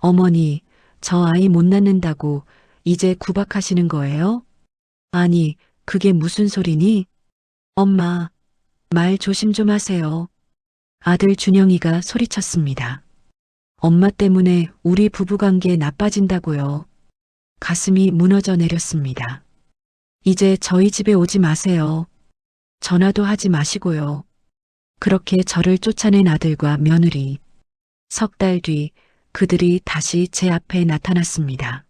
어머니, 저 아이 못 낳는다고 이제 구박하시는 거예요? 아니, 그게 무슨 소리니? 엄마, 말 조심 좀 하세요. 아들 준영이가 소리쳤습니다. 엄마 때문에 우리 부부관계 나빠진다고요. 가슴이 무너져 내렸습니다. 이제 저희 집에 오지 마세요. 전화도 하지 마시고요. 그렇게 저를 쫓아낸 아들과 며느리. 석 달 뒤 그들이 다시 제 앞에 나타났습니다.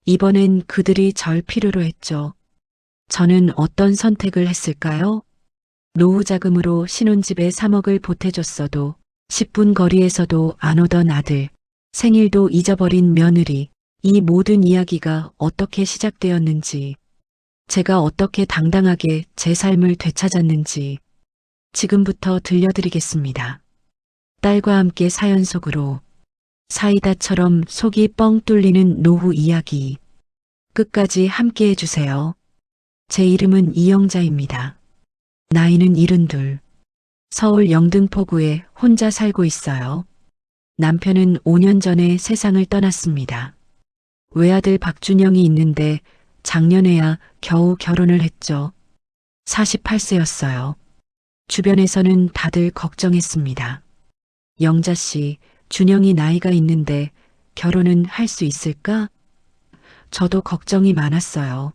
이번엔 그들이 절 필요로 했죠. 저는 어떤 선택을 했을까요? 노후 자금으로 신혼집에 3억을 보태줬어도 10분 거리에서도 안 오던 아들, 생일도 잊어버린 며느리, 이 모든 이야기가 어떻게 시작되었는지, 제가 어떻게 당당하게 제 삶을 되찾았는지 지금부터 들려드리겠습니다. 딸과 함께 사연 속으로 사이다처럼 속이 뻥 뚫리는 노후 이야기 끝까지 함께 해주세요. 제 이름은 이영자입니다. 나이는 72. 서울 영등포구에 혼자 살고 있어요. 남편은 5년 전에 세상을 떠났습니다. 외아들 박준영이 있는데 작년에야 겨우 결혼을 했죠. 48세였어요. 주변에서는 다들 걱정했습니다. 영자 씨, 준영이 나이가 있는데 결혼은 할 수 있을까? 저도 걱정이 많았어요.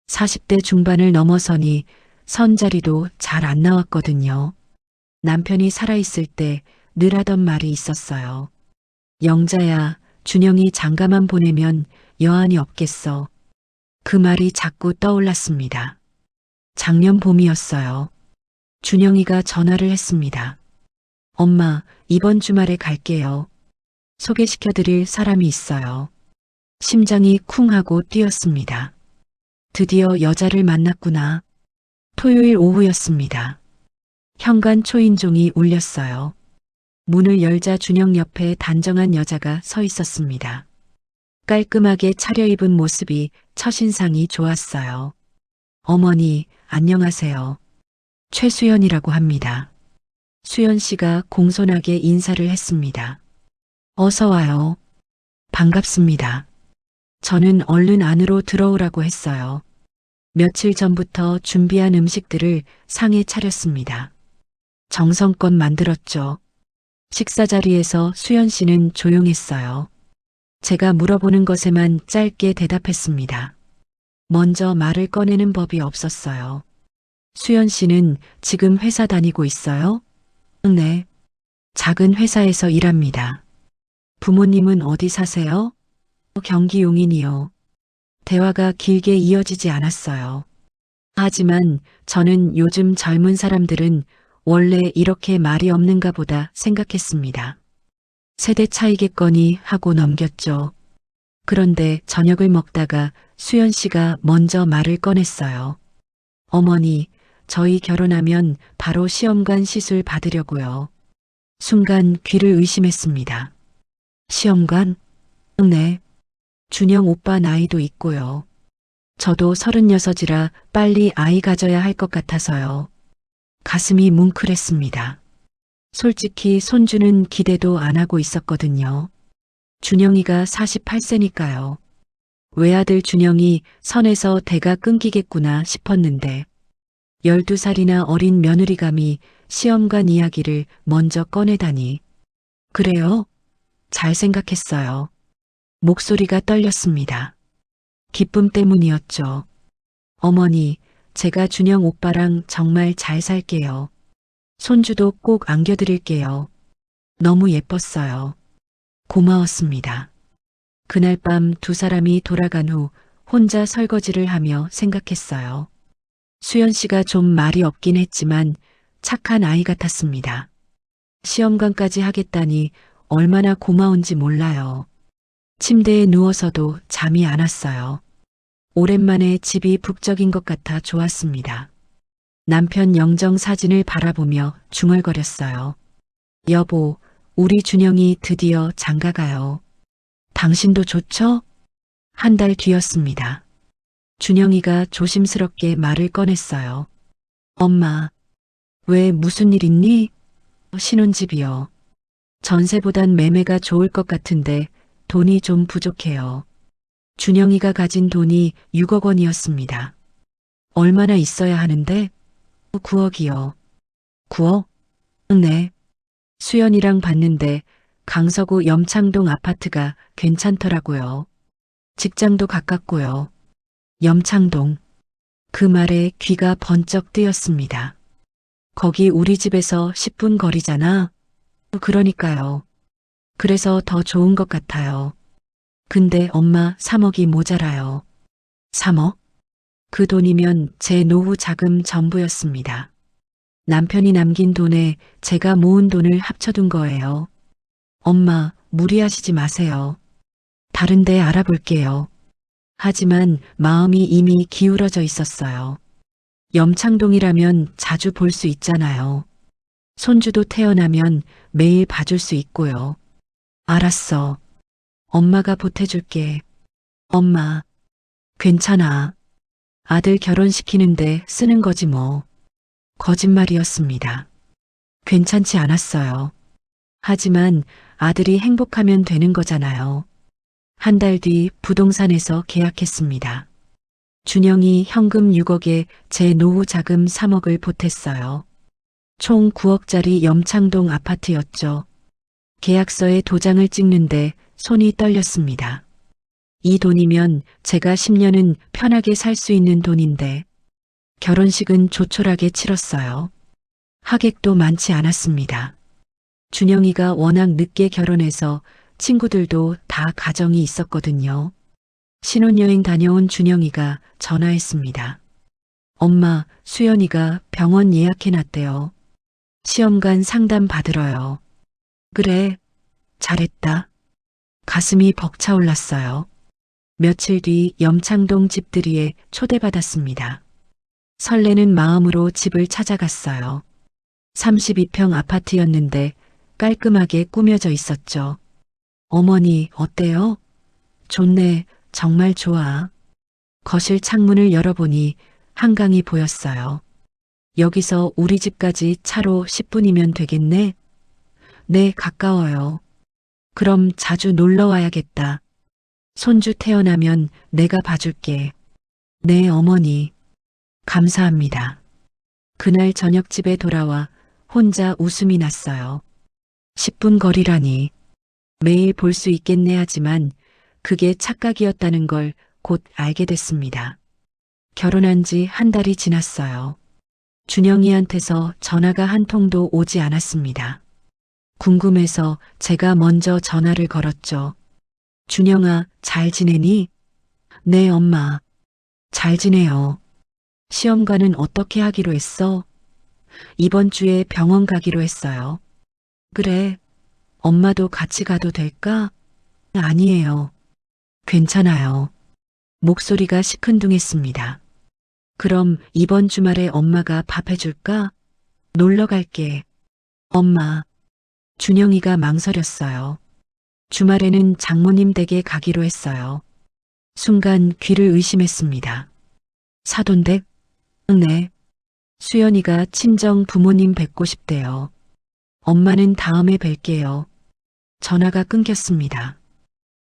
40대 중반을 넘어서니 선자리도 잘 안 나왔거든요. 남편이 살아있을 때 늘 하던 말이 있었어요. 영자야, 준영이 장가만 보내면 여한이 없겠어. 그 말이 자꾸 떠올랐습니다. 작년 봄이었어요. 준영이가 전화를 했습니다. 엄마, 이번 주말에 갈게요. 소개시켜드릴 사람이 있어요. 심장이 쿵 하고 뛰었습니다. 드디어 여자를 만났구나. 토요일 오후였습니다. 현관 초인종이 울렸어요. 문을 열자 준영 옆에 단정한 여자가 서 있었습니다. 깔끔하게 차려입은 모습이 첫인상이 좋았어요. 어머니, 안녕하세요. 최수연이라고 합니다. 수연 씨가 공손하게 인사를 했습니다. 어서 와요. 반갑습니다. 저는 얼른 안으로 들어오라고 했어요. 며칠 전부터 준비한 음식들을 상에 차렸습니다. 정성껏 만들었죠. 식사 자리에서 수연 씨는 조용했어요. 제가 물어보는 것에만 짧게 대답했습니다. 먼저 말을 꺼내는 법이 없었어요. 수연 씨는 지금 회사 다니고 있어요? 네. 작은 회사에서 일합니다. 부모님은 어디 사세요? 경기 용인이요. 대화가 길게 이어지지 않았어요. 하지만 저는 요즘 젊은 사람들은 원래 이렇게 말이 없는가 보다 생각했습니다. 세대 차이겠거니 하고 넘겼죠. 그런데 저녁을 먹다가 수연 씨가 먼저 말을 꺼냈어요. 어머니, 저희 결혼하면 바로 시험관 시술 받으려고요. 순간 귀를 의심했습니다. 시험관? 네. 준영 오빠 나이도 있고요. 저도 36이라 빨리 아이 가져야 할 것 같아서요. 가슴이 뭉클했습니다. 솔직히 손주는 기대도 안 하고 있었거든요. 준영이가 48세니까요. 외아들 준영이 선에서 대가 끊기겠구나 싶었는데 12살이나 어린 며느리감이 시험관 이야기를 먼저 꺼내다니. 그래요? 잘 생각했어요. 목소리가 떨렸습니다. 기쁨 때문이었죠. 어머니, 제가 준영 오빠랑 정말 잘 살게요. 손주도 꼭 안겨드릴게요. 너무 예뻤어요. 고마웠습니다. 그날 밤 두 사람이 돌아간 후 혼자 설거지를 하며 생각했어요. 수연 씨가 좀 말이 없긴 했지만 착한 아이 같았습니다. 시험관까지 하겠다니 얼마나 고마운지 몰라요. 침대에 누워서도 잠이 안 왔어요. 오랜만에 집이 북적인 것 같아 좋았습니다. 남편 영정 사진을 바라보며 중얼거렸어요. 여보, 우리 준영이 드디어 장가가요. 당신도 좋죠? 한 달 뒤였습니다. 준영이가 조심스럽게 말을 꺼냈어요. 엄마, 왜 무슨 일 있니? 신혼집이요. 전세보단 매매가 좋을 것 같은데 돈이 좀 부족해요. 준영이가 가진 돈이 6억 원이었습니다. 얼마나 있어야 하는데? 9억이요. 9억? 네. 수연이랑 봤는데 강서구 염창동 아파트가 괜찮더라고요. 직장도 가깝고요. 염창동. 그 말에 귀가 번쩍 뜨였습니다. 거기 우리 집에서 10분 거리잖아. 그러니까요. 그래서 더 좋은 것 같아요. 근데 엄마 3억이 모자라요. 3억? 그 돈이면 제 노후 자금 전부였습니다. 남편이 남긴 돈에 제가 모은 돈을 합쳐둔 거예요. 엄마, 무리하시지 마세요. 다른 데 알아볼게요. 하지만 마음이 이미 기울어져 있었어요. 염창동이라면 자주 볼 수 있잖아요. 손주도 태어나면 매일 봐줄 수 있고요. 알았어. 엄마가 보태줄게. 엄마, 괜찮아. 아들 결혼시키는데 쓰는 거지 뭐. 거짓말이었습니다. 괜찮지 않았어요. 하지만 아들이 행복하면 되는 거잖아요. 한 달 뒤 부동산에서 계약했습니다. 준영이 현금 6억에 제 노후 자금 3억을 보탰어요. 총 9억짜리 염창동 아파트였죠. 계약서에 도장을 찍는데 손이 떨렸습니다. 이 돈이면 제가 10년은 편하게 살 수 있는 돈인데 결혼식은 조촐하게 치렀어요. 하객도 많지 않았습니다. 준영이가 워낙 늦게 결혼해서 친구들도 다 가정이 있었거든요. 신혼여행 다녀온 준영이가 전화했습니다. 엄마, 수연이가 병원 예약해놨대요. 시험관 상담 받으러요. 그래, 잘했다. 가슴이 벅차올랐어요. 며칠 뒤 염창동 집들이에 초대받았습니다. 설레는 마음으로 집을 찾아갔어요. 32평 아파트였는데 깔끔하게 꾸며져 있었죠. 어머니, 어때요? 좋네, 정말 좋아. 거실 창문을 열어보니 한강이 보였어요. 여기서 우리 집까지 차로 10분이면 되겠네? 네, 가까워요. 그럼 자주 놀러 와야겠다. 손주 태어나면 내가 봐줄게. 네, 어머니. 감사합니다. 그날 저녁 집에 돌아와 혼자 웃음이 났어요. 10분 거리라니. 매일 볼 수 있겠네 하지만 그게 착각이었다는 걸 곧 알게 됐습니다. 결혼한 지 한 달이 지났어요. 준영이한테서 전화가 한 통도 오지 않았습니다. 궁금해서 제가 먼저 전화를 걸었죠. 준영아, 잘 지내니? 네, 엄마. 잘 지내요. 시험관은 어떻게 하기로 했어? 이번 주에 병원 가기로 했어요. 그래. 엄마도 같이 가도 될까? 아니에요. 괜찮아요. 목소리가 시큰둥했습니다. 그럼 이번 주말에 엄마가 밥 해줄까? 놀러 갈게. 엄마. 준영이가 망설였어요. 주말에는 장모님 댁에 가기로 했어요. 순간 귀를 의심했습니다. 사돈댁? 네. 수연이가 친정 부모님 뵙고 싶대요. 엄마는 다음에 뵐게요. 전화가 끊겼습니다.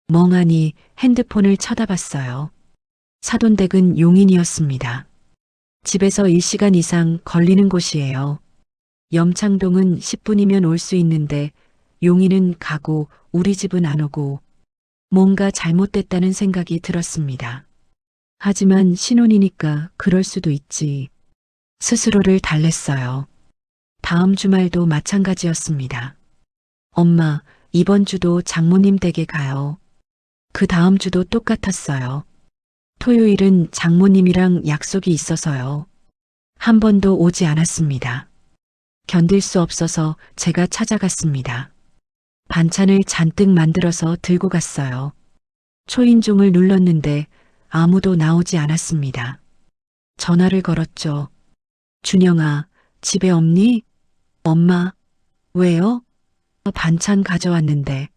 멍하니 핸드폰을 쳐다봤어요. 사돈댁은 용인이었습니다. 집에서 1시간 이상 걸리는 곳이에요. 염창동은 10분이면 올 수 있는데 용인은 가고 우리 집은 안 오고 뭔가 잘못됐다는 생각이 들었습니다. 하지만 신혼이니까 그럴 수도 있지. 스스로를 달랬어요. 다음 주말도 마찬가지였습니다. 엄마, 이번 주도 장모님 댁에 가요. 그 다음 주도 똑같았어요. 토요일은 장모님이랑 약속이 있어서요. 한 번도 오지 않았습니다. 견딜 수 없어서 제가 찾아갔습니다. 반찬을 잔뜩 만들어서 들고 갔어요. 초인종을 눌렀는데 아무도 나오지 않았습니다. 전화를 걸었죠. 준영아, 집에 없니? 엄마, 왜요? 반찬 가져왔는데.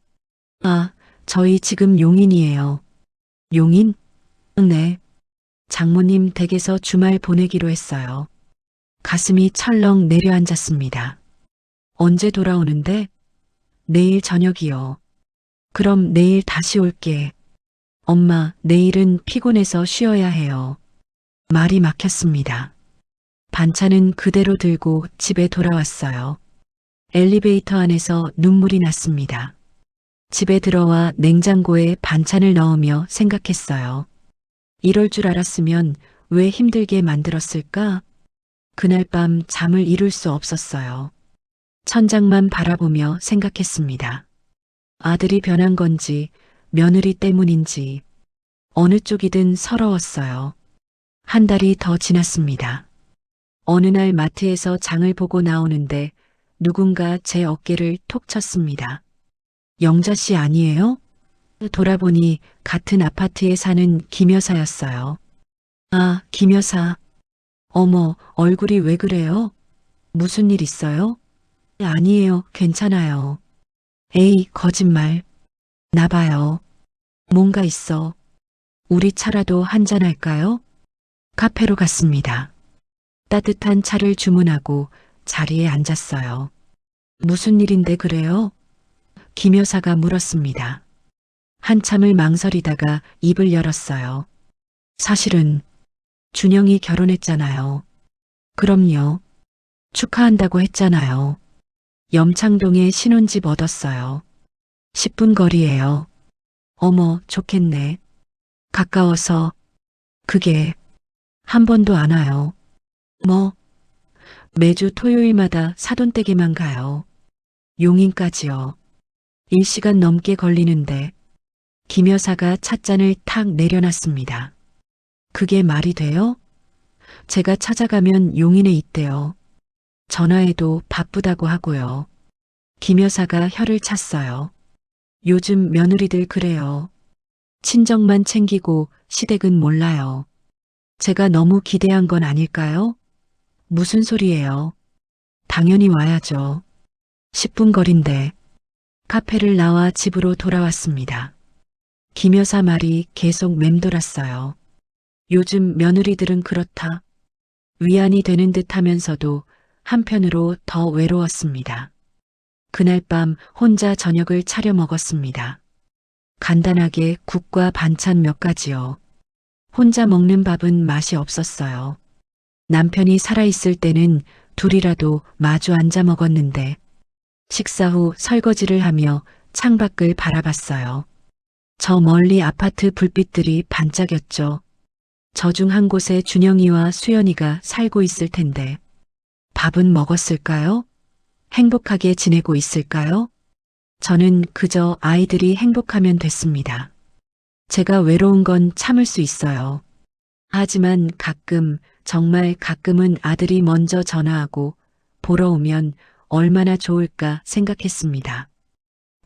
아, 저희 지금 용인이에요. 용인? 네. 장모님 댁에서 주말 보내기로 했어요. 가슴이 철렁 내려앉았습니다. 언제 돌아오는데? 내일 저녁이요. 그럼 내일 다시 올게. 엄마, 내일은 피곤해서 쉬어야 해요. 말이 막혔습니다. 반찬은 그대로 들고 집에 돌아왔어요. 엘리베이터 안에서 눈물이 났습니다. 집에 들어와 냉장고에 반찬을 넣으며 생각했어요. 이럴 줄 알았으면 왜 힘들게 만들었을까? 그날 밤 잠을 이룰 수 없었어요. 천장만 바라보며 생각했습니다. 아들이 변한 건지 며느리 때문인지 어느 쪽이든 서러웠어요. 한 달이 더 지났습니다. 어느 날 마트에서 장을 보고 나오는데 누군가 제 어깨를 톡 쳤습니다. 영자 씨 아니에요? 돌아보니 같은 아파트에 사는 김 여사였어요. 아, 김 여사. 어머, 얼굴이 왜 그래요? 무슨 일 있어요? 아니에요, 괜찮아요. 에이, 거짓말. 나봐요. 뭔가 있어. 우리 차라도 한잔 할까요? 카페로 갔습니다. 따뜻한 차를 주문하고 자리에 앉았어요. 무슨 일인데 그래요? 김 여사가 물었습니다. 한참을 망설이다가 입을 열었어요. 사실은 준영이 결혼했잖아요. 그럼요. 축하한다고 했잖아요. 염창동에 신혼집 얻었어요. 10분 거리예요. 어머, 좋겠네. 가까워서 그게 한 번도 안 와요. 뭐? 매주 토요일마다 사돈댁에만 가요. 용인까지요. 1시간 넘게 걸리는데 김 여사가 찻잔을 탁 내려놨습니다. 그게 말이 돼요? 제가 찾아가면 용인에 있대요. 전화해도 바쁘다고 하고요. 김 여사가 혀를 찼어요. 요즘 며느리들 그래요. 친정만 챙기고 시댁은 몰라요. 제가 너무 기대한 건 아닐까요? 무슨 소리예요? 당연히 와야죠. 10분 거리인데 카페를 나와 집으로 돌아왔습니다. 김 여사 말이 계속 맴돌았어요. 요즘 며느리들은 그렇다. 위안이 되는 듯 하면서도 한편으로 더 외로웠습니다. 그날 밤 혼자 저녁을 차려 먹었습니다. 간단하게 국과 반찬 몇 가지요. 혼자 먹는 밥은 맛이 없었어요. 남편이 살아있을 때는 둘이라도 마주 앉아 먹었는데 식사 후 설거지를 하며 창밖을 바라봤어요. 저 멀리 아파트 불빛들이 반짝였죠. 저 중 한 곳에 준영이와 수연이가 살고 있을 텐데 밥은 먹었을까요? 행복하게 지내고 있을까요? 저는 그저 아이들이 행복하면 됐습니다. 제가 외로운 건 참을 수 있어요. 하지만 가끔, 정말 가끔은 아들이 먼저 전화하고 보러 오면 얼마나 좋을까 생각했습니다.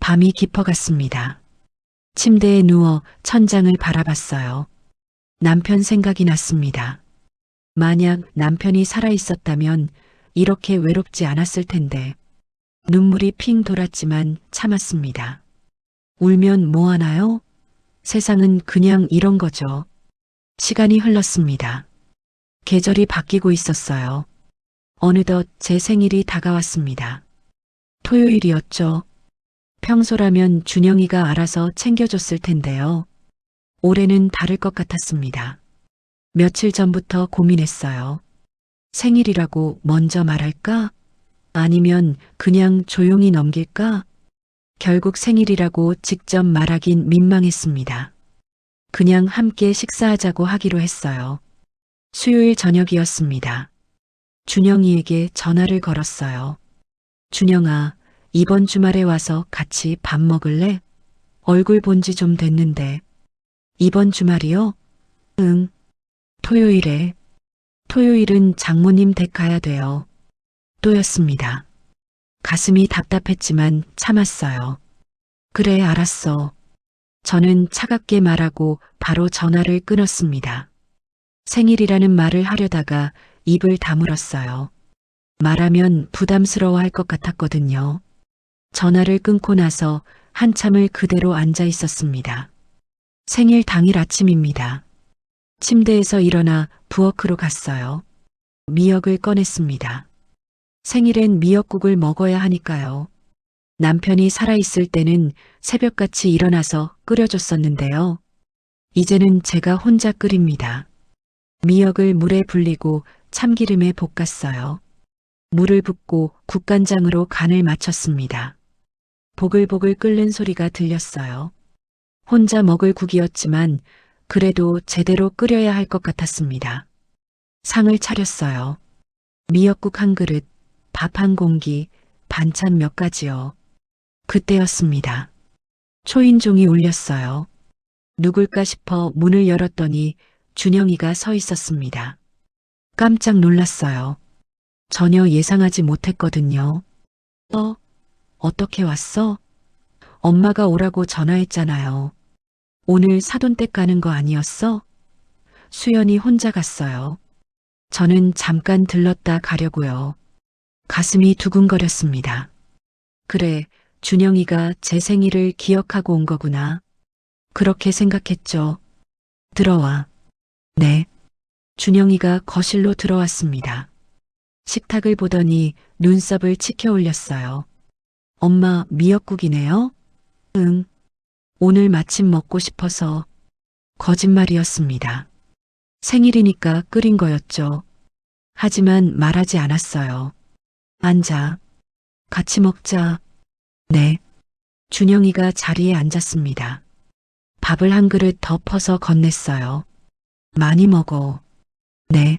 밤이 깊어갔습니다. 침대에 누워 천장을 바라봤어요. 남편 생각이 났습니다. 만약 남편이 살아있었다면 이렇게 외롭지 않았을 텐데 눈물이 핑 돌았지만 참았습니다. 울면 뭐하나요? 세상은 그냥 이런 거죠. 시간이 흘렀습니다. 계절이 바뀌고 있었어요. 어느덧 제 생일이 다가왔습니다. 토요일이었죠. 평소라면 준영이가 알아서 챙겨줬을 텐데요. 올해는 다를 것 같았습니다. 며칠 전부터 고민했어요. 생일이라고 먼저 말할까? 아니면 그냥 조용히 넘길까? 결국 생일이라고 직접 말하긴 민망했습니다. 그냥 함께 식사하자고 하기로 했어요. 수요일 저녁이었습니다. 준영이에게 전화를 걸었어요. 준영아, 이번 주말에 와서 같이 밥 먹을래? 얼굴 본지 좀 됐는데. 이번 주말이요? 응. 토요일에. 토요일은 장모님 댁 가야 돼요. 또였습니다. 가슴이 답답했지만 참았어요. 그래, 알았어. 저는 차갑게 말하고 바로 전화를 끊었습니다. 생일이라는 말을 하려다가 입을 다물었어요. 말하면 부담스러워할 것 같았거든요. 전화를 끊고 나서 한참을 그대로 앉아 있었습니다. 생일 당일 아침입니다. 침대에서 일어나 부엌으로 갔어요. 미역을 꺼냈습니다. 생일엔 미역국을 먹어야 하니까요. 남편이 살아있을 때는 새벽같이 일어나서 끓여줬었는데요. 이제는 제가 혼자 끓입니다. 미역을 물에 불리고 참기름에 볶았어요. 물을 붓고 국간장으로 간을 맞췄습니다. 보글보글 끓는 소리가 들렸어요. 혼자 먹을 국이었지만 그래도 제대로 끓여야 할 것 같았습니다. 상을 차렸어요. 미역국 한 그릇, 밥 한 공기, 반찬 몇 가지요. 그때였습니다. 초인종이 울렸어요. 누굴까 싶어 문을 열었더니 준영이가 서 있었습니다. 깜짝 놀랐어요. 전혀 예상하지 못했거든요. 어떻게 왔어? 엄마가 오라고 전화했잖아요. 오늘 사돈댁 가는 거 아니었어? 수연이 혼자 갔어요. 저는 잠깐 들렀다 가려고요. 가슴이 두근거렸습니다. 그래, 준영이가 제 생일을 기억하고 온 거구나. 그렇게 생각했죠. 들어와. 네. 준영이가 거실로 들어왔습니다. 식탁을 보더니 눈썹을 치켜 올렸어요. 엄마, 미역국이네요? 응. 오늘 마침 먹고 싶어서. 거짓말이었습니다. 생일이니까 끓인 거였죠. 하지만 말하지 않았어요. 앉아. 같이 먹자. 네. 준영이가 자리에 앉았습니다. 밥을 한 그릇 더 퍼서 건넸어요. 많이 먹어. 네.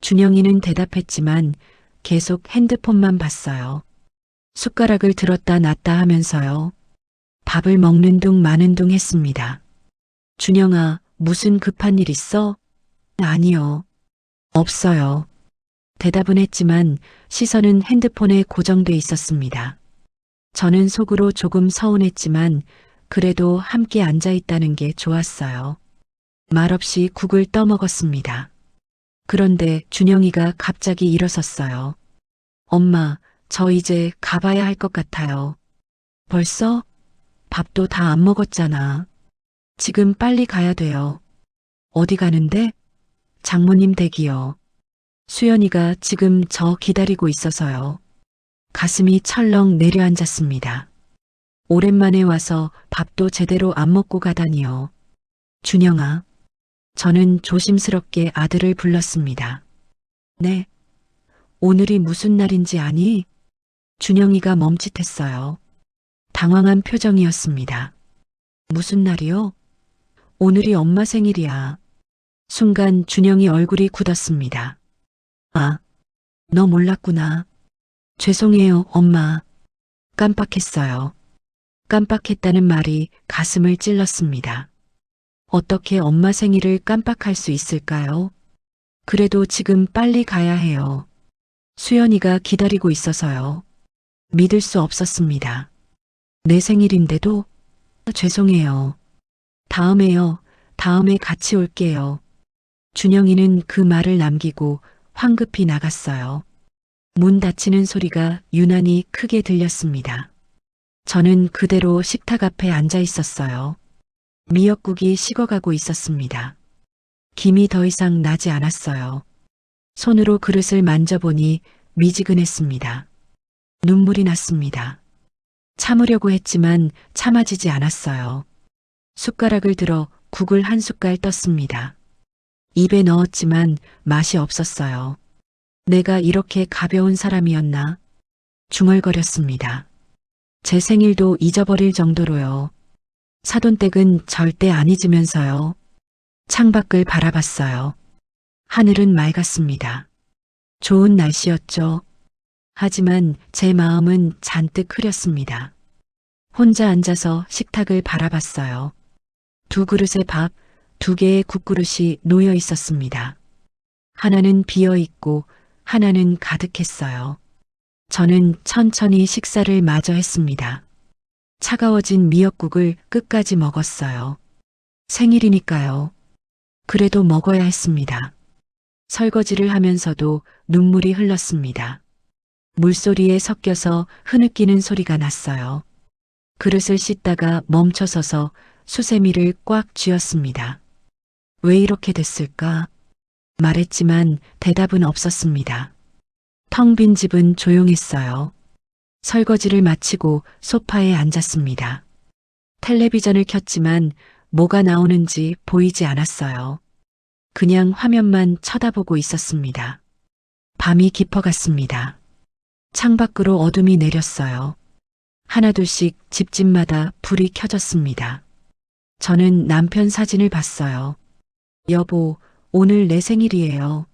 준영이는 대답했지만 계속 핸드폰만 봤어요. 숟가락을 들었다 놨다 하면서요. 밥을 먹는 둥 마는 둥 했습니다. 준영아, 무슨 급한 일 있어? 아니요. 없어요. 대답은 했지만 시선은 핸드폰에 고정돼 있었습니다. 저는 속으로 조금 서운했지만 그래도 함께 앉아 있다는 게 좋았어요. 말없이 국을 떠먹었습니다. 그런데 준영이가 갑자기 일어섰어요. 엄마, 저 이제 가봐야 할 것 같아요. 벌써? 밥도 다 안 먹었잖아. 지금 빨리 가야 돼요. 어디 가는데? 장모님 댁이요. 수연이가 지금 저 기다리고 있어서요. 가슴이 철렁 내려앉았습니다. 오랜만에 와서 밥도 제대로 안 먹고 가다니요. 준영아. 저는 조심스럽게 아들을 불렀습니다. 네. 오늘이 무슨 날인지 아니? 준영이가 멈칫했어요. 당황한 표정이었습니다. 무슨 날이요? 오늘이 엄마 생일이야. 순간 준영이 얼굴이 굳었습니다. 아, 너 몰랐구나. 죄송해요, 엄마. 깜빡했어요. 깜빡했다는 말이 가슴을 찔렀습니다. 어떻게 엄마 생일을 깜빡할 수 있을까요? 그래도 지금 빨리 가야 해요. 수연이가 기다리고 있어서요. 믿을 수 없었습니다. 내 생일인데도? 죄송해요. 다음에요. 다음에 같이 올게요. 준영이는 그 말을 남기고 황급히 나갔어요. 문 닫히는 소리가 유난히 크게 들렸습니다. 저는 그대로 식탁 앞에 앉아 있었어요. 미역국이 식어가고 있었습니다. 김이 더 이상 나지 않았어요. 손으로 그릇을 만져보니 미지근했습니다. 눈물이 났습니다. 참으려고 했지만 참아지지 않았어요. 숟가락을 들어 국을 한 숟갈 떴습니다. 입에 넣었지만 맛이 없었어요. 내가 이렇게 가벼운 사람이었나? 중얼거렸습니다. 제 생일도 잊어버릴 정도로요. 사돈댁은 절대 안 잊으면서요. 창밖을 바라봤어요. 하늘은 맑았습니다. 좋은 날씨였죠. 하지만 제 마음은 잔뜩 흐렸습니다. 혼자 앉아서 식탁을 바라봤어요. 두 그릇의 밥, 두 개의 국그릇이 놓여 있었습니다. 하나는 비어 있고 하나는 가득했어요. 저는 천천히 식사를 마저 했습니다. 차가워진 미역국을 끝까지 먹었어요. 생일이니까요. 그래도 먹어야 했습니다. 설거지를 하면서도 눈물이 흘렀습니다. 물소리에 섞여서 흐느끼는 소리가 났어요. 그릇을 씻다가 멈춰서서 수세미를 꽉 쥐었습니다. 왜 이렇게 됐을까? 말했지만 대답은 없었습니다. 텅 빈 집은 조용했어요. 설거지를 마치고 소파에 앉았습니다. 텔레비전을 켰지만 뭐가 나오는지 보이지 않았어요. 그냥 화면만 쳐다보고 있었습니다. 밤이 깊어갔습니다. 창밖으로 어둠이 내렸어요. 하나둘씩 집집마다 불이 켜졌습니다. 저는 남편 사진을 봤어요. 여보, 오늘 내 생일이에요.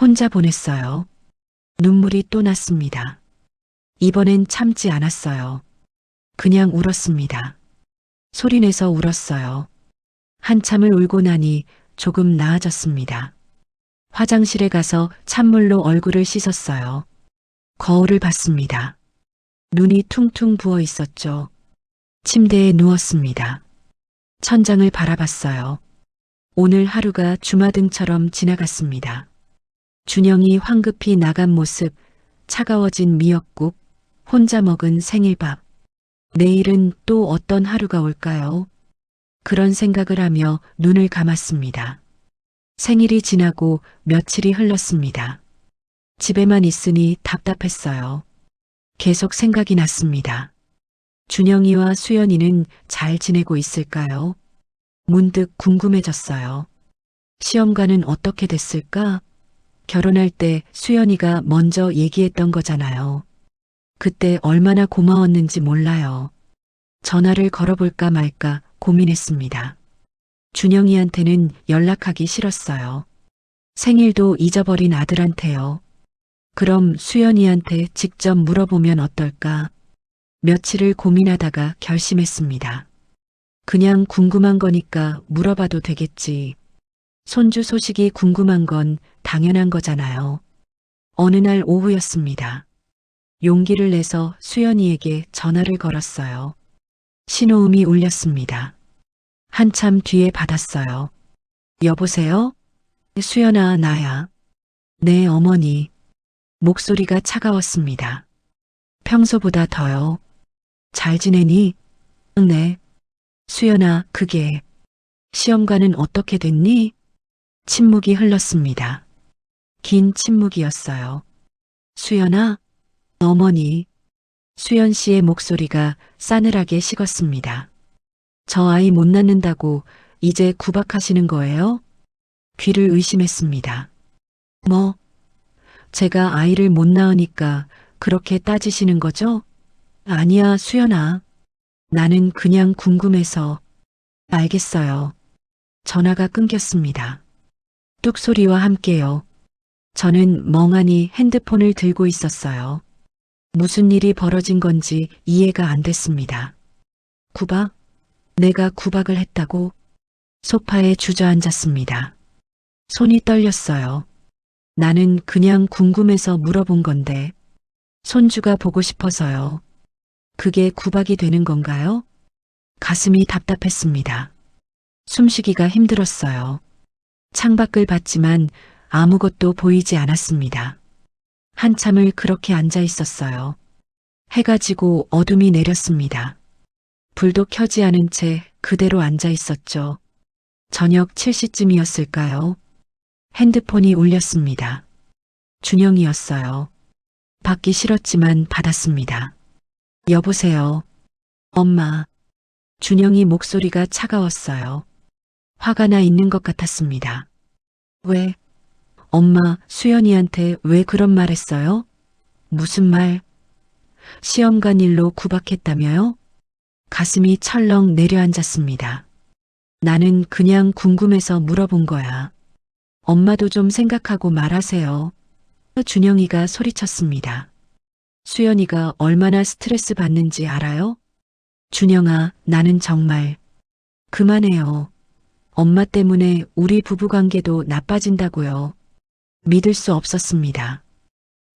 혼자 보냈어요. 눈물이 또 났습니다. 이번엔 참지 않았어요. 그냥 울었습니다. 소리내서 울었어요. 한참을 울고 나니 조금 나아졌습니다. 화장실에 가서 찬물로 얼굴을 씻었어요. 거울을 봤습니다. 눈이 퉁퉁 부어 있었죠. 침대에 누웠습니다. 천장을 바라봤어요. 오늘 하루가 주마등처럼 지나갔습니다. 준영이 황급히 나간 모습, 차가워진 미역국, 혼자 먹은 생일밥. 내일은 또 어떤 하루가 올까요? 그런 생각을 하며 눈을 감았습니다. 생일이 지나고 며칠이 흘렀습니다. 집에만 있으니 답답했어요. 계속 생각이 났습니다. 준영이와 수연이는 잘 지내고 있을까요? 문득 궁금해졌어요. 시험관은 어떻게 됐을까? 결혼할 때 수연이가 먼저 얘기했던 거잖아요. 그때 얼마나 고마웠는지 몰라요. 전화를 걸어볼까 말까 고민했습니다. 준영이한테는 연락하기 싫었어요. 생일도 잊어버린 아들한테요. 그럼 수연이한테 직접 물어보면 어떨까? 며칠을 고민하다가 결심했습니다. 그냥 궁금한 거니까 물어봐도 되겠지. 손주 소식이 궁금한 건 당연한 거잖아요. 어느 날 오후였습니다. 용기를 내서 수연이에게 전화를 걸었어요. 신호음이 울렸습니다. 한참 뒤에 받았어요. 여보세요? 수연아, 나야. 네, 어머니. 목소리가 차가웠습니다. 평소보다 더요. 잘 지내니? 네. 수연아, 그게. 시험관은 어떻게 됐니? 침묵이 흘렀습니다. 긴 침묵이었어요. 수연아? 어머니. 수연 씨의 목소리가 싸늘하게 식었습니다. 저 아이 못 낳는다고 이제 구박하시는 거예요? 귀를 의심했습니다. 뭐? 제가 아이를 못 낳으니까 그렇게 따지시는 거죠? 아니야, 수연아. 나는 그냥 궁금해서. 알겠어요. 전화가 끊겼습니다. 뚝 소리와 함께요. 저는 멍하니 핸드폰을 들고 있었어요. 무슨 일이 벌어진 건지 이해가 안 됐습니다. 구박? 내가 구박을 했다고? 소파에 주저앉았습니다. 손이 떨렸어요. 나는 그냥 궁금해서 물어본 건데, 손주가 보고 싶어서요. 그게 구박이 되는 건가요? 가슴이 답답했습니다. 숨쉬기가 힘들었어요. 창밖을 봤지만 아무것도 보이지 않았습니다. 한참을 그렇게 앉아 있었어요. 해가 지고 어둠이 내렸습니다. 불도 켜지 않은 채 그대로 앉아 있었죠. 저녁 7시쯤이었을까요? 핸드폰이 울렸습니다. 준영이었어요. 받기 싫었지만 받았습니다. 여보세요. 엄마. 준영이 목소리가 차가웠어요. 화가 나 있는 것 같았습니다. 왜? 엄마, 수연이한테 왜 그런 말 했어요? 무슨 말? 시험관 일로 구박했다며요? 가슴이 철렁 내려앉았습니다. 나는 그냥 궁금해서 물어본 거야. 엄마도 좀 생각하고 말하세요. 준영이가 소리쳤습니다. 수연이가 얼마나 스트레스 받는지 알아요? 준영아, 나는 정말. 그만해요. 엄마 때문에 우리 부부관계도 나빠진다고요. 믿을 수 없었습니다.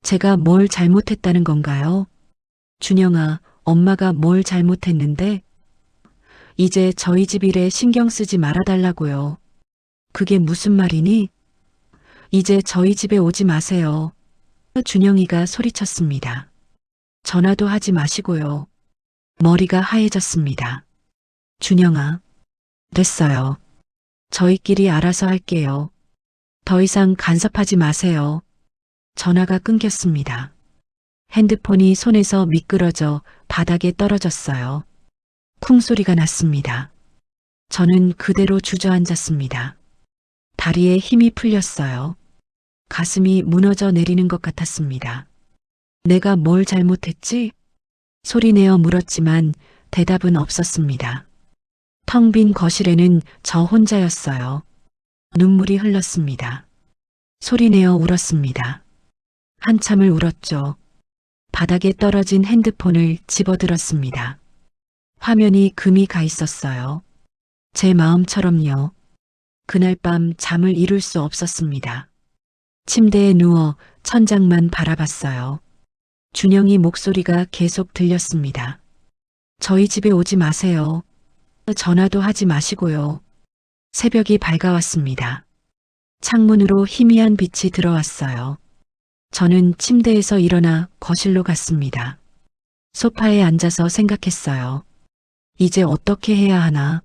제가 뭘 잘못했다는 건가요? 준영아, 엄마가 뭘 잘못했는데? 이제 저희 집 일에 신경 쓰지 말아달라고요. 그게 무슨 말이니? 이제 저희 집에 오지 마세요. 준영이가 소리쳤습니다. 전화도 하지 마시고요. 머리가 하얘졌습니다. 준영아, 됐어요. 저희끼리 알아서 할게요. 더 이상 간섭하지 마세요. 전화가 끊겼습니다. 핸드폰이 손에서 미끄러져 바닥에 떨어졌어요. 쿵 소리가 났습니다. 저는 그대로 주저앉았습니다. 다리에 힘이 풀렸어요. 가슴이 무너져 내리는 것 같았습니다. 내가 뭘 잘못했지? 소리내어 물었지만 대답은 없었습니다. 텅 빈 거실에는 저 혼자였어요. 눈물이 흘렀습니다. 소리내어 울었습니다. 한참을 울었죠. 바닥에 떨어진 핸드폰을 집어들었습니다. 화면이 금이 가 있었어요. 제 마음처럼요. 그날 밤 잠을 이룰 수 없었습니다. 침대에 누워 천장만 바라봤어요. 준영이 목소리가 계속 들렸습니다. 저희 집에 오지 마세요. 전화도 하지 마시고요. 새벽이 밝아왔습니다. 창문으로 희미한 빛이 들어왔어요. 저는 침대에서 일어나 거실로 갔습니다. 소파에 앉아서 생각했어요. 이제 어떻게 해야 하나?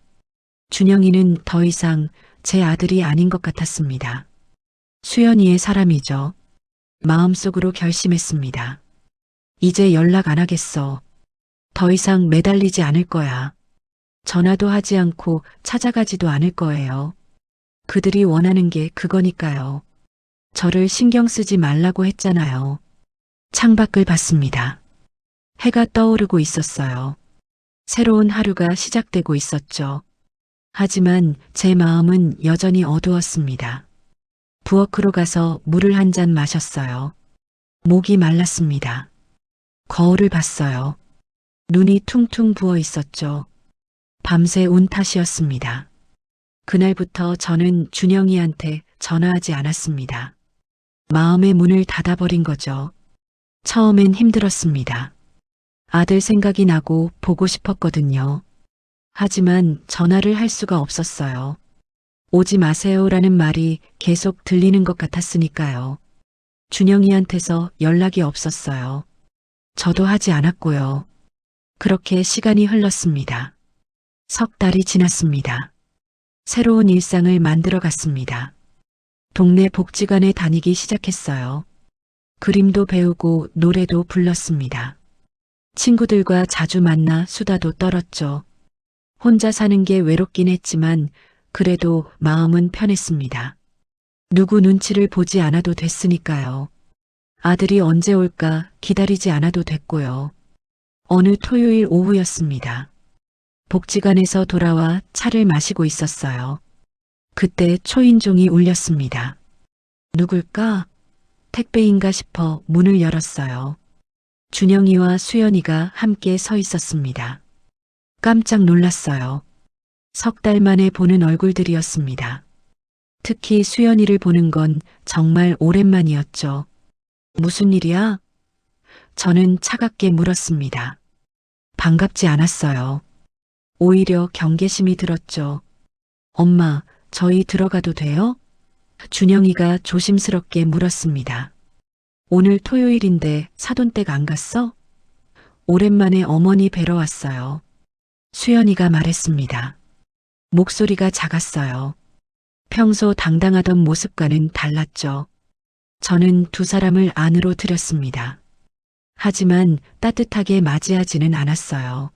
준영이는 더 이상 제 아들이 아닌 것 같았습니다. 수연이의 사람이죠. 마음속으로 결심했습니다. 이제 연락 안 하겠어. 더 이상 매달리지 않을 거야. 전화도 하지 않고 찾아가지도 않을 거예요. 그들이 원하는 게 그거니까요. 저를 신경 쓰지 말라고 했잖아요. 창밖을 봤습니다. 해가 떠오르고 있었어요. 새로운 하루가 시작되고 있었죠. 하지만 제 마음은 여전히 어두웠습니다. 부엌으로 가서 물을 한 잔 마셨어요. 목이 말랐습니다. 거울을 봤어요. 눈이 퉁퉁 부어 있었죠. 밤새 운 탓이었습니다. 그날부터 저는 준영이한테 전화하지 않았습니다. 마음의 문을 닫아버린 거죠. 처음엔 힘들었습니다. 아들 생각이 나고 보고 싶었거든요. 하지만 전화를 할 수가 없었어요. 오지 마세요라는 말이 계속 들리는 것 같았으니까요. 준영이한테서 연락이 없었어요. 저도 하지 않았고요. 그렇게 시간이 흘렀습니다. 석 달이 지났습니다. 새로운 일상을 만들어 갔습니다. 동네 복지관에 다니기 시작했어요. 그림도 배우고 노래도 불렀습니다. 친구들과 자주 만나 수다도 떨었죠. 혼자 사는 게 외롭긴 했지만 그래도 마음은 편했습니다. 누구 눈치를 보지 않아도 됐으니까요. 아들이 언제 올까 기다리지 않아도 됐고요. 어느 토요일 오후였습니다. 복지관에서 돌아와 차를 마시고 있었어요. 그때 초인종이 울렸습니다. 누굴까? 택배인가 싶어 문을 열었어요. 준영이와 수연이가 함께 서 있었습니다. 깜짝 놀랐어요. 석 달 만에 보는 얼굴들이었습니다. 특히 수연이를 보는 건 정말 오랜만이었죠. 무슨 일이야? 저는 차갑게 물었습니다. 반갑지 않았어요. 오히려 경계심이 들었죠. 엄마, 저희 들어가도 돼요? 준영이가 조심스럽게 물었습니다. 오늘 토요일인데 사돈댁 안 갔어? 오랜만에 어머니 뵈러 왔어요. 수연이가 말했습니다. 목소리가 작았어요. 평소 당당하던 모습과는 달랐죠. 저는 두 사람을 안으로 들였습니다. 하지만 따뜻하게 맞이하지는 않았어요.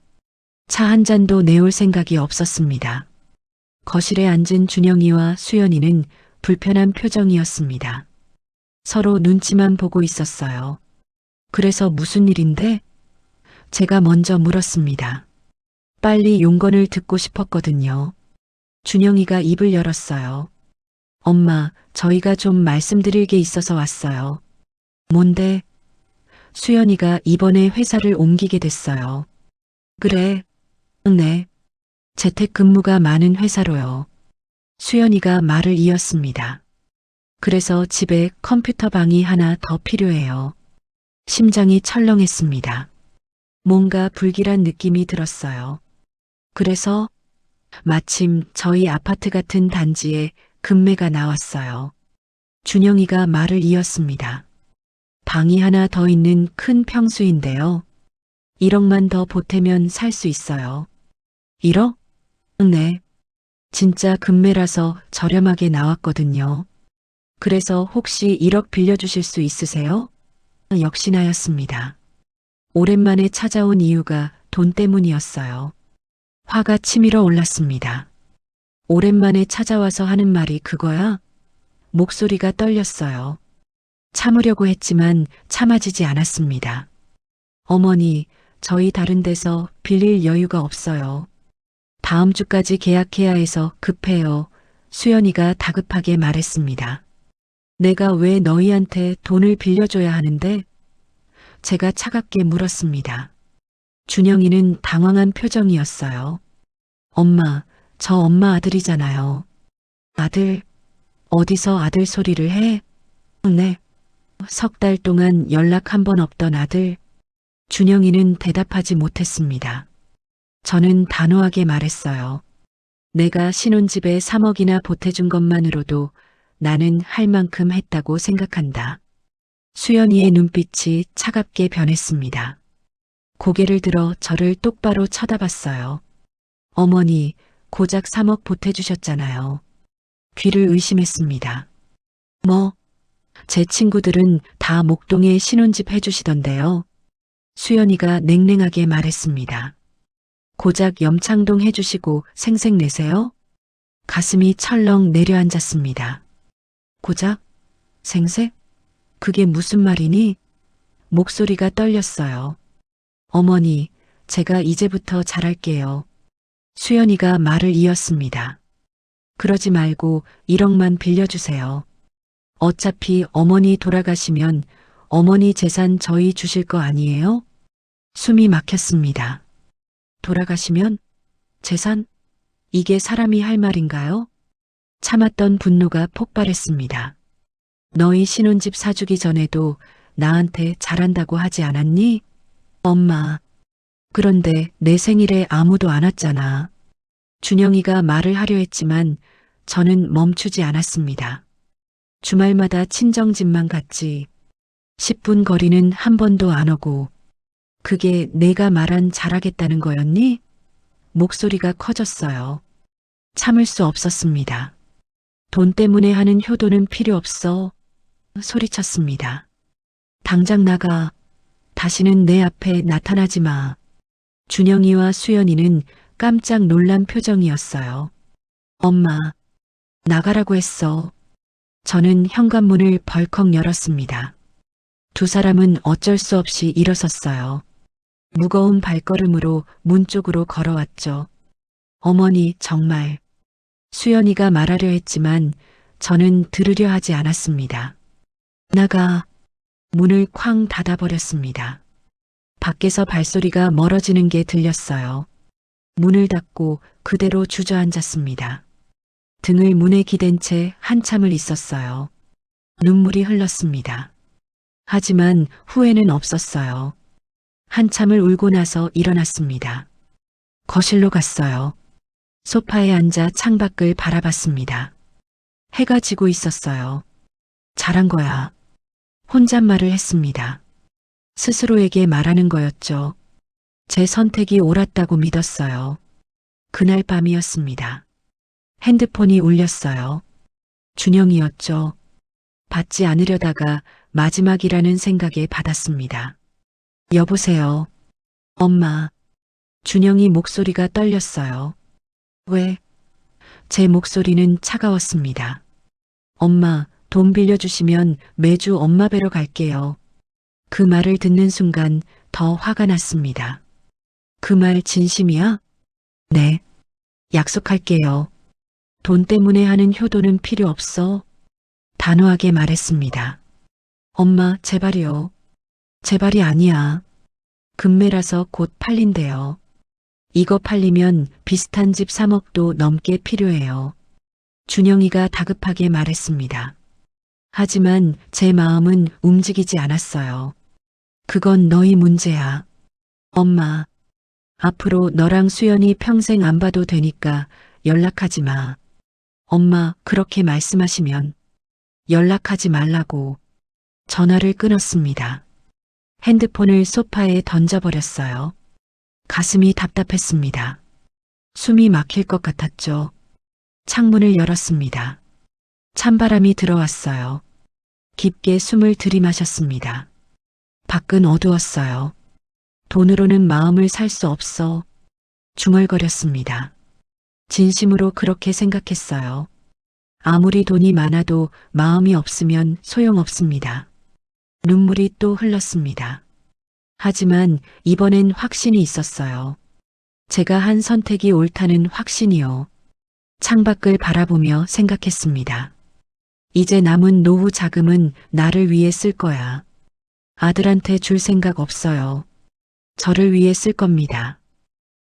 차 한 잔도 내올 생각이 없었습니다. 거실에 앉은 준영이와 수연이는 불편한 표정이었습니다. 서로 눈치만 보고 있었어요. 그래서 무슨 일인데? 제가 먼저 물었습니다. 빨리 용건을 듣고 싶었거든요. 준영이가 입을 열었어요. 엄마, 저희가 좀 말씀드릴 게 있어서 왔어요. 뭔데? 수연이가 이번에 회사를 옮기게 됐어요. 그래? 네. 재택근무가 많은 회사로요. 수연이가 말을 이었습니다. 그래서 집에 컴퓨터 방이 하나 더 필요해요. 심장이 철렁했습니다. 뭔가 불길한 느낌이 들었어요. 그래서 마침 저희 아파트 같은 단지에 급매가 나왔어요. 준영이가 말을 이었습니다. 방이 하나 더 있는 큰 평수인데요. 1억만 더 보태면 살 수 있어요. 1억? 네. 진짜 급매라서 저렴하게 나왔거든요. 그래서 혹시 1억 빌려주실 수 있으세요? 역시나였습니다. 오랜만에 찾아온 이유가 돈 때문이었어요. 화가 치밀어 올랐습니다. 오랜만에 찾아와서 하는 말이 그거야? 목소리가 떨렸어요. 참으려고 했지만 참아지지 않았습니다. 어머니, 저희 다른 데서 빌릴 여유가 없어요. 다음 주까지 계약해야 해서 급해요. 수연이가 다급하게 말했습니다. 내가 왜 너희한테 돈을 빌려줘야 하는데? 제가 차갑게 물었습니다. 준영이는 당황한 표정이었어요. 엄마, 저 엄마 아들이잖아요. 아들, 어디서 아들 소리를 해? 네. 석 달 동안 연락 한 번 없던 아들. 준영이는 대답하지 못했습니다. 저는 단호하게 말했어요. 내가 신혼집에 3억이나 보태준 것만으로도 나는 할 만큼 했다고 생각한다. 수연이의 눈빛이 차갑게 변했습니다. 고개를 들어 저를 똑바로 쳐다봤어요. 어머니, 고작 3억 보태주셨잖아요. 귀를 의심했습니다. 뭐? 제 친구들은 다 목동에 신혼집 해주시던데요. 수연이가 냉랭하게 말했습니다. 고작 염창동 해주시고 생색내세요? 가슴이 철렁 내려앉았습니다. 고작? 생색? 그게 무슨 말이니? 목소리가 떨렸어요. 어머니, 제가 이제부터 잘할게요. 수연이가 말을 이었습니다. 그러지 말고 1억만 빌려주세요. 어차피 어머니 돌아가시면 어머니 재산 저희 주실 거 아니에요? 숨이 막혔습니다. 돌아가시면? 재산? 이게 사람이 할 말인가요? 참았던 분노가 폭발했습니다. 너희 신혼집 사주기 전에도 나한테 잘한다고 하지 않았니? 엄마. 그런데 내 생일에 아무도 안 왔잖아. 준영이가 말을 하려 했지만 저는 멈추지 않았습니다. 주말마다 친정집만 갔지. 10분 거리는 한 번도 안 오고. 그게 내가 말한 잘하겠다는 거였니? 목소리가 커졌어요. 참을 수 없었습니다. 돈 때문에 하는 효도는 필요 없어. 소리쳤습니다. 당장 나가. 다시는 내 앞에 나타나지 마. 준영이와 수연이는 깜짝 놀란 표정이었어요. 엄마, 나가라고 했어. 저는 현관문을 벌컥 열었습니다. 두 사람은 어쩔 수 없이 일어섰어요. 무거운 발걸음으로 문 쪽으로 걸어왔죠. 어머니, 정말. 수연이가 말하려 했지만 저는 들으려 하지 않았습니다. 나가. 문을 쾅 닫아버렸습니다. 밖에서 발소리가 멀어지는 게 들렸어요. 문을 닫고 그대로 주저앉았습니다. 등을 문에 기댄 채 한참을 있었어요. 눈물이 흘렀습니다. 하지만 후회는 없었어요. 한참을 울고 나서 일어났습니다. 거실로 갔어요. 소파에 앉아 창밖을 바라봤습니다. 해가 지고 있었어요. 잘한 거야. 혼잣말을 했습니다. 스스로에게 말하는 거였죠. 제 선택이 옳았다고 믿었어요. 그날 밤이었습니다. 핸드폰이 울렸어요. 준영이었죠. 받지 않으려다가 마지막이라는 생각에 받았습니다. 여보세요. 엄마. 준영이 목소리가 떨렸어요. 왜? 제 목소리는 차가웠습니다. 엄마, 돈 빌려주시면 매주 엄마 뵈러 갈게요. 그 말을 듣는 순간 더 화가 났습니다. 그 말 진심이야? 네. 약속할게요. 돈 때문에 하는 효도는 필요 없어. 단호하게 말했습니다. 엄마, 제발이요. 제발이 아니야. 금매라서 곧 팔린대요. 이거 팔리면 비슷한 집 3억도 넘게 필요해요. 준영이가 다급하게 말했습니다. 하지만 제 마음은 움직이지 않았어요. 그건 너희 문제야. 엄마, 앞으로 너랑 수연이 평생 안 봐도 되니까 연락하지 마. 엄마, 그렇게 말씀하시면 연락하지 말라고. 전화를 끊었습니다. 핸드폰을 소파에 던져버렸어요. 가슴이 답답했습니다. 숨이 막힐 것 같았죠. 창문을 열었습니다. 찬바람이 들어왔어요. 깊게 숨을 들이마셨습니다. 밖은 어두웠어요. 돈으로는 마음을 살 수 없어. 중얼거렸습니다. 진심으로 그렇게 생각했어요. 아무리 돈이 많아도 마음이 없으면 소용없습니다. 눈물이 또 흘렀습니다. 하지만 이번엔 확신이 있었어요. 제가 한 선택이 옳다는 확신이요. 창밖을 바라보며 생각했습니다. 이제 남은 노후 자금은 나를 위해 쓸 거야. 아들한테 줄 생각 없어요. 저를 위해 쓸 겁니다.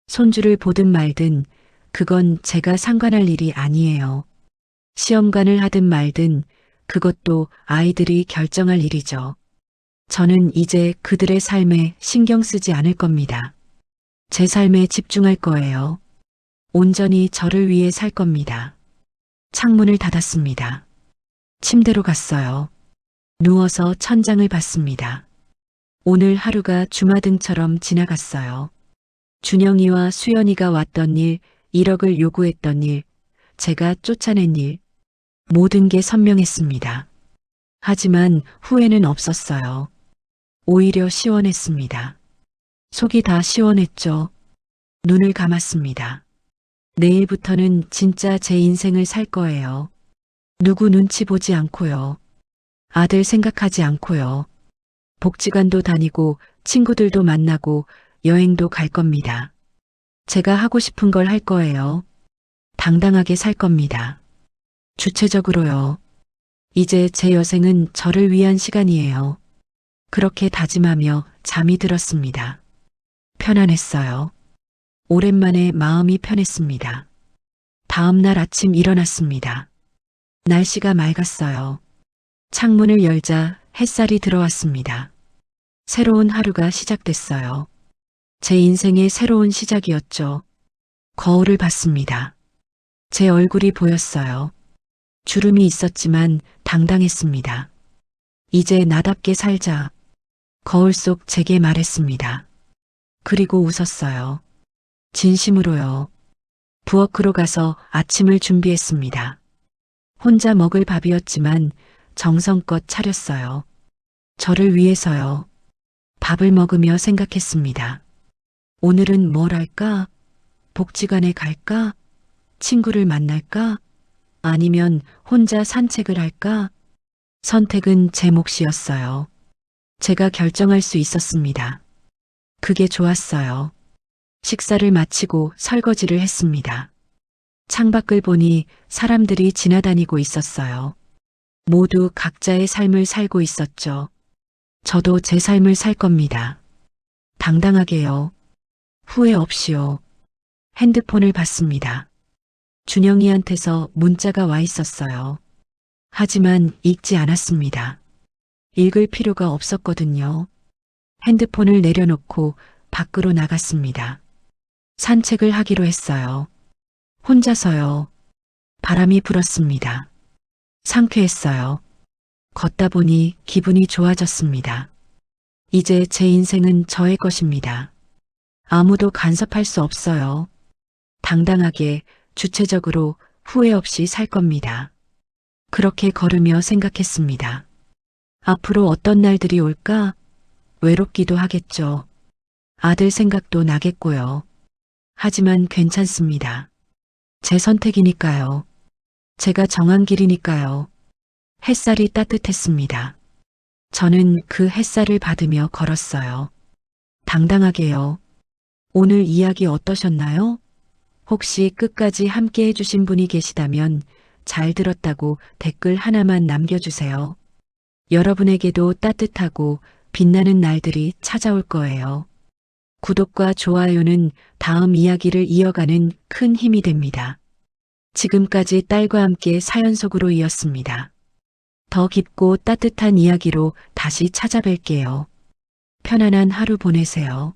손주를 보든 말든 그건 제가 상관할 일이 아니에요. 시험관을 하든 말든 그것도 아이들이 결정할 일이죠. 저는 이제 그들의 삶에 신경 쓰지 않을 겁니다. 제 삶에 집중할 거예요. 온전히 저를 위해 살 겁니다. 창문을 닫았습니다. 침대로 갔어요. 누워서 천장을 봤습니다. 오늘 하루가 주마등처럼 지나갔어요. 준영이와 수연이가 왔던 일, 1억을 요구했던 일, 제가 쫓아낸 일, 모든 게 선명했습니다. 하지만 후회는 없었어요. 오히려 시원했습니다. 속이 다 시원했죠. 눈을 감았습니다. 내일부터는 진짜 제 인생을 살 거예요. 누구 눈치 보지 않고요. 아들 생각하지 않고요. 복지관도 다니고 친구들도 만나고 여행도 갈 겁니다. 제가 하고 싶은 걸 할 거예요. 당당하게 살 겁니다. 주체적으로요. 이제 제 여생은 저를 위한 시간이에요. 그렇게 다짐하며 잠이 들었습니다. 편안했어요. 오랜만에 마음이 편했습니다. 다음 날 아침 일어났습니다. 날씨가 맑았어요. 창문을 열자 햇살이 들어왔습니다. 새로운 하루가 시작됐어요. 제 인생의 새로운 시작이었죠. 거울을 봤습니다. 제 얼굴이 보였어요. 주름이 있었지만 당당했습니다. 이제 나답게 살자. 거울 속 제게 말했습니다. 그리고 웃었어요. 진심으로요. 부엌으로 가서 아침을 준비했습니다. 혼자 먹을 밥이었지만 정성껏 차렸어요. 저를 위해서요. 밥을 먹으며 생각했습니다. 오늘은 뭘 할까? 복지관에 갈까? 친구를 만날까? 아니면 혼자 산책을 할까? 선택은 제 몫이었어요. 제가 결정할 수 있었습니다. 그게 좋았어요. 식사를 마치고 설거지를 했습니다. 창밖을 보니 사람들이 지나다니고 있었어요. 모두 각자의 삶을 살고 있었죠. 저도 제 삶을 살 겁니다. 당당하게요. 후회 없이요. 핸드폰을 봤습니다. 준영이한테서 문자가 와 있었어요. 하지만 읽지 않았습니다. 읽을 필요가 없었거든요. 핸드폰을 내려놓고 밖으로 나갔습니다. 산책을 하기로 했어요. 혼자서요. 바람이 불었습니다. 상쾌했어요. 걷다 보니 기분이 좋아졌습니다. 이제 제 인생은 저의 것입니다. 아무도 간섭할 수 없어요. 당당하게, 주체적으로 후회 없이 살 겁니다. 그렇게 걸으며 생각했습니다. 앞으로 어떤 날들이 올까? 외롭기도 하겠죠. 아들 생각도 나겠고요. 하지만 괜찮습니다. 제 선택이니까요. 제가 정한 길이니까요. 햇살이 따뜻했습니다. 저는 그 햇살을 받으며 걸었어요. 당당하게요. 오늘 이야기 어떠셨나요? 혹시 끝까지 함께 해주신 분이 계시다면 잘 들었다고 댓글 하나만 남겨주세요. 여러분에게도 따뜻하고 빛나는 날들이 찾아올 거예요. 구독과 좋아요는 다음 이야기를 이어가는 큰 힘이 됩니다. 지금까지 딸과 함께 사연 속으로 이었습니다. 더 깊고 따뜻한 이야기로 다시 찾아뵐게요. 편안한 하루 보내세요.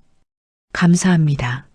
감사합니다.